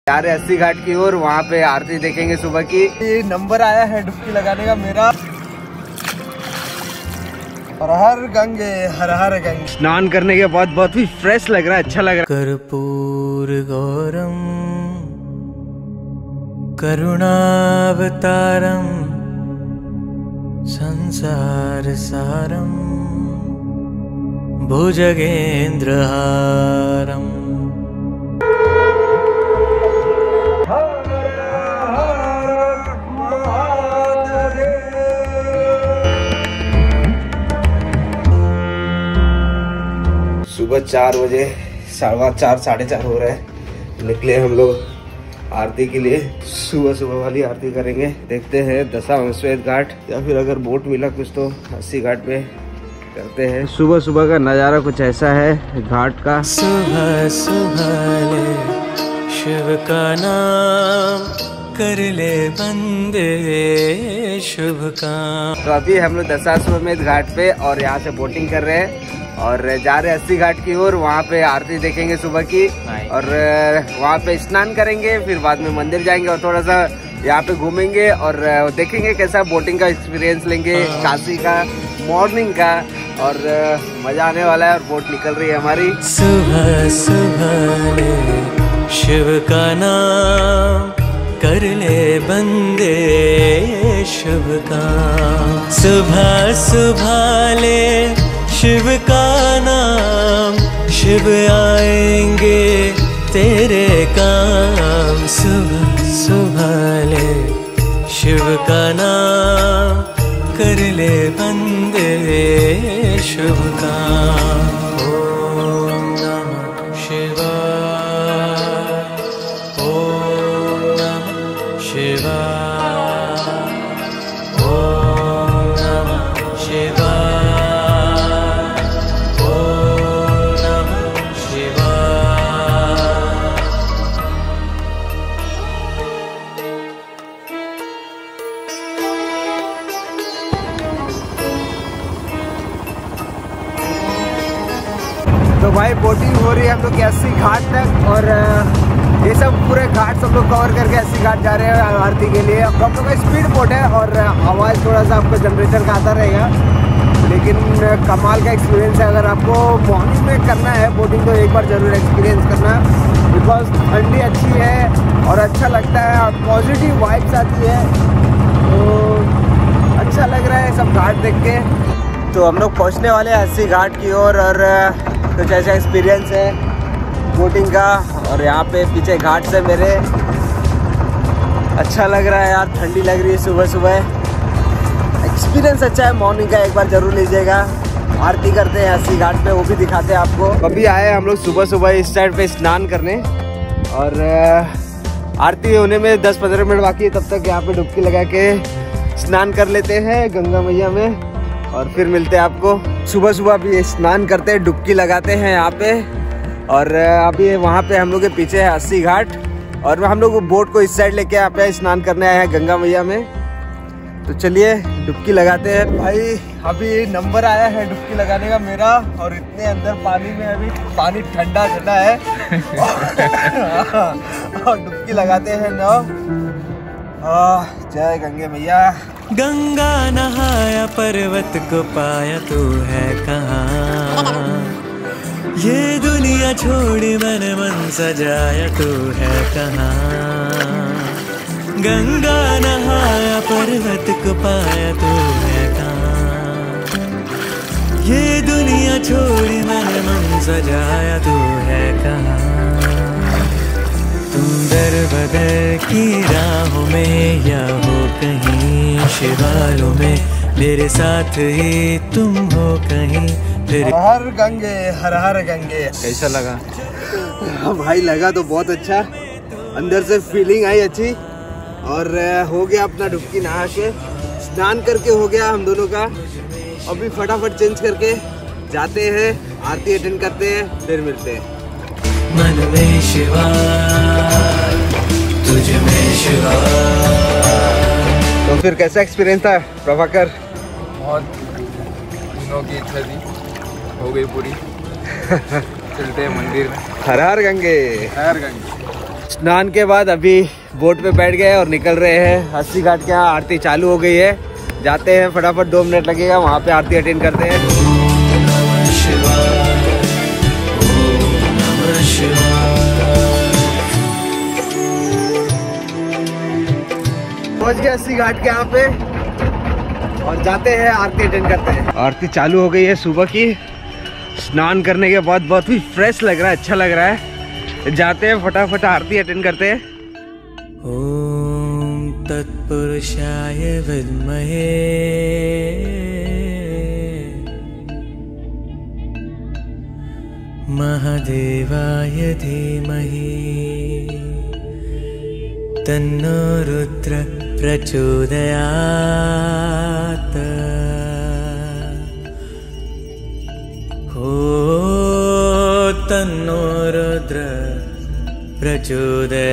जा रहे 80 घाट की ओर, वहाँ पे आरती देखेंगे सुबह की। ये नंबर आया है डुबकी लगाने का मेरा। हर हर गंगे, हर हर गंगे। स्नान करने के बाद बहुत ही फ्रेश लग रहा है, अच्छा लग रहा है। कर्पूर गौरम करुणावतारम संसार सारम भुजगेंद्रहारम। सुबह 4 बजे, 4:15 4:30 हो रहा है, निकले हम लोग आरती के लिए। सुबह सुबह वाली आरती करेंगे। देखते हैं दशाश्वमेध घाट या फिर अगर बोट मिला कुछ तो 80 घाट पे करते हैं। सुबह सुबह का नज़ारा कुछ ऐसा है घाट का। सुबह सुबह ले शिव का नाम कर ले बंदे शुभ काम। तो अभी हम लोग दशाश्वमेध घाट पे और यहाँ से बोटिंग कर रहे हैं और जा रहे 80 घाट की ओर, वहाँ पे आरती देखेंगे सुबह की और वहाँ पे स्नान करेंगे। फिर बाद में मंदिर जाएंगे और थोड़ा सा यहाँ पे घूमेंगे और देखेंगे कैसा बोटिंग का एक्सपीरियंस लेंगे, काशी का मॉर्निंग का, और मजा आने वाला है। और बोट निकल रही है हमारी। सुबह सुबह ले शिव का नाम कर ले बंदे शुभ काम। सुबह सुबह ले शिव का नाम, शिव आएंगे तेरे काम। सुबह सुबह ले शिव का नाम कर ले बंदे शुभ काम। ओम नमः शिवाय, ओम नमः शिवाय, ओम नमः शिवाय। तो भाई बोटिंग हो रही है हम लोग 80 घाट तक और ये सब पूरे घाट सब लोग कवर करके 80 घाट जा रहे हैं आरती के लिए। हम लोग का स्पीड बोट है और आवाज़ थोड़ा सा आपको जनरेटर का आता रहेगा, लेकिन कमाल का एक्सपीरियंस है। अगर आपको मॉर्निंग में करना है बोटिंग तो एक बार ज़रूर एक्सपीरियंस करना, बिकॉज ठंडी अच्छी है और अच्छा लगता है और पॉजिटिव वाइब्स आती है, तो अच्छा लग रहा है सब घाट देख के। तो हम लोग पहुँचने वाले हैं 80 घाट की ओर और कुछ ऐसा एक्सपीरियंस है बोटिंग का। और यहाँ पे पीछे घाट से मेरे अच्छा लग रहा है यार, ठंडी लग रही है सुबह सुबह। एक्सपीरियंस अच्छा है मॉर्निंग का, एक बार जरूर लीजिएगा। आरती करते हैं 80 घाट पे, वो भी दिखाते हैं आपको। अभी आए हम लोग सुबह सुबह इस साइड पे स्नान करने और आरती होने में 10-15 मिनट बाकी है, तब तक यहाँ पे डुबकी लगा के स्नान कर लेते हैं गंगा मैया में और फिर मिलते हैं आपको। सुबह सुबह अभी स्नान करते हैं, डुबकी लगाते हैं यहाँ पे। और अभी वहाँ पे हम लोग के पीछे है 80 घाट और हम लोग बोट को इस साइड लेके यहाँ पे स्नान करने आए हैं गंगा मैया में। तो चलिए डुबकी लगाते हैं। भाई अभी नंबर आया है डुबकी लगाने का मेरा और इतने अंदर पानी में अभी पानी ठंडा ठंडा है और डुबकी लगाते हैं ना। जय गंगे मैया। गंगा नहाया पर्वत को पाया, तू है कहाँ? ये दुनिया छोड़ी मैंने मन सजाया, तू है कहाँ? गंगा नहाया पर्वत को पाया, तू है कहाँ? ये दुनिया छोड़ी मैंने मन सजाया, तू है कहाँ? तुम दर बदर की राहों में या हो कहीं शिवालों में, मेरे साथ ही तुम हो कहीं फिर। हर गंगे, हर हर गंगे। कैसा लगा? भाई लगा तो बहुत अच्छा, अंदर से फीलिंग आई अच्छी और हो गया अपना डुबकी नहा के, स्नान करके हो गया हम दोनों का। अभी फटाफट चेंज करके जाते हैं, आरती अटेंड करते हैं, फिर मिलते हैं। मन में शिवाय, तुझ में शिवाय। तो फिर कैसा एक्सपीरियंस था प्रभाकर? बहुत दिनों की इच्छा थी, हो गई पूरी। चलते हैं मंदिर में। हर हर गंगे। हर गंगे। स्नान के बाद अभी बोट पे बैठ गए और निकल रहे हैं। अस्सी घाट के यहाँ आरती चालू हो गई है, जाते हैं फटाफट, 2 मिनट लगेगा, वहाँ पे आरती अटेंड करते हैं। पहुँच गए अस्सी घाट के यहाँ पे और जाते हैं आरती अटेंड करते हैं। आरती चालू हो गई है सुबह की। स्नान करने के बाद बहुत ही फ्रेश लग रहा है, अच्छा लग रहा है। जाते हैं फटाफट आरती अटेंड करते हैं। ओम तत्पुरुषाय विद्महे महादेवाय धीमहि तन्नो रुद्र प्रचोदयात्। ओ तन्नो रुद्र प्रचोदयात्।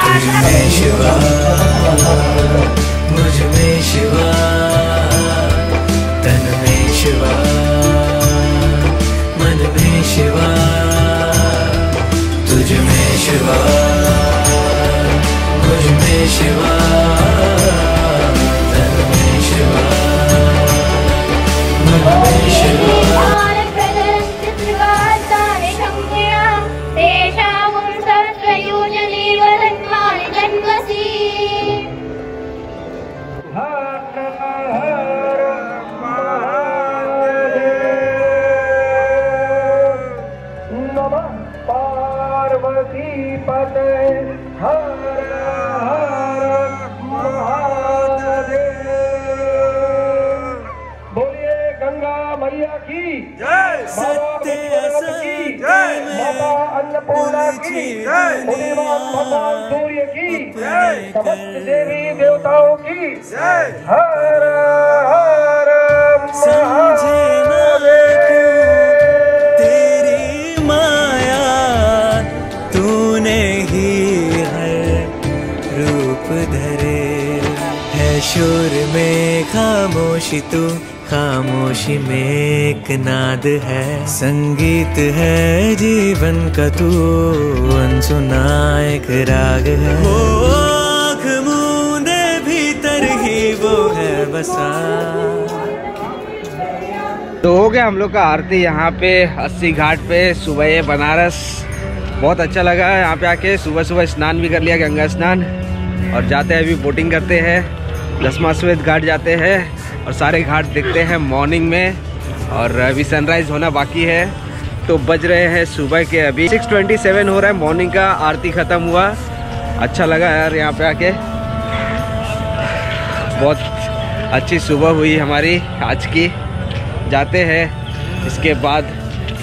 मुझमें शिवा, मुझमें शिवा, तन में शिवा, मन में शिवा, तुझ में शिवा, मुझ में शिवा, तन में शिवा, मन में शिवा। सत्य असत्य में अन्नपूर्णा की जय, भगवान सूर्य की जय, समस्त देवी देवताओं की जय। हर हर महादेव। तेरी माया तूने ही हर रूप धरे है। शोर में खामोशी तू, खामोशी में एक नाद है। संगीत है जीवन का तू, अनसुना एक राग है। वो आँख मूंदे भीतर ही वो है बसा। तो हो गया हम लोग का आरती यहाँ पे अस्सी घाट पे सुबह बनारस। बहुत अच्छा लगा यहाँ पे आके। सुबह सुबह स्नान भी कर लिया, गंगा स्नान, और जाते हैं अभी बोटिंग करते हैं। दशमाश्वेत घाट जाते हैं और सारे घाट देखते हैं मॉर्निंग में। और अभी सनराइज होना बाकी है। तो बज रहे हैं सुबह के अभी 6:27 हो रहा है। मॉर्निंग का आरती ख़त्म हुआ। अच्छा लगा यार यहाँ पे आके। बहुत अच्छी सुबह हुई हमारी आज की। जाते हैं इसके बाद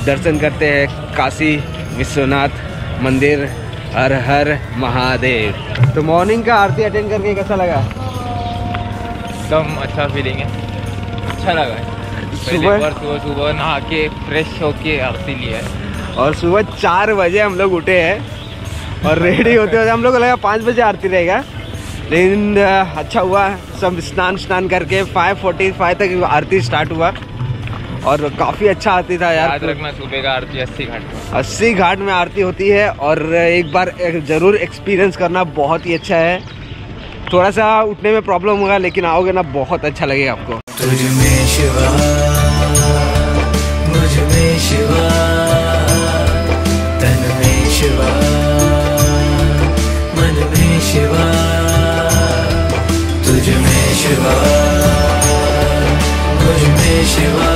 दर्शन करते हैं काशी विश्वनाथ मंदिर। हर हर महादेव। तो मॉर्निंग का आरती अटेंड करके कैसा लगा? एकदम अच्छा फीलिंग है। अच्छा लगा है। सुबह सुबह नहा के फ्रेश होके आरती लिया है। और सुबह 4 बजे हम लोग उठे हैं और रेडी होते होते हम लोग को लगा 5 बजे आरती रहेगा, लेकिन अच्छा हुआ, सब स्नान करके 5:45 तक आरती स्टार्ट हुआ और काफ़ी अच्छा आरती था यार। याद रखना सुबह का आरती 80 घाट में। 80 घाट में आरती होती है और एक बार ज़रूर एक्सपीरियंस करना, बहुत ही अच्छा है। थोड़ा सा उठने में प्रॉब्लम होगा लेकिन आओगे ना बहुत अच्छा लगेगा आपको। तुझ में शिवा, मुझ में शिवा, तन में शिवा, मन में शिवा, तुझ में शिवा, मुझ में शिवा,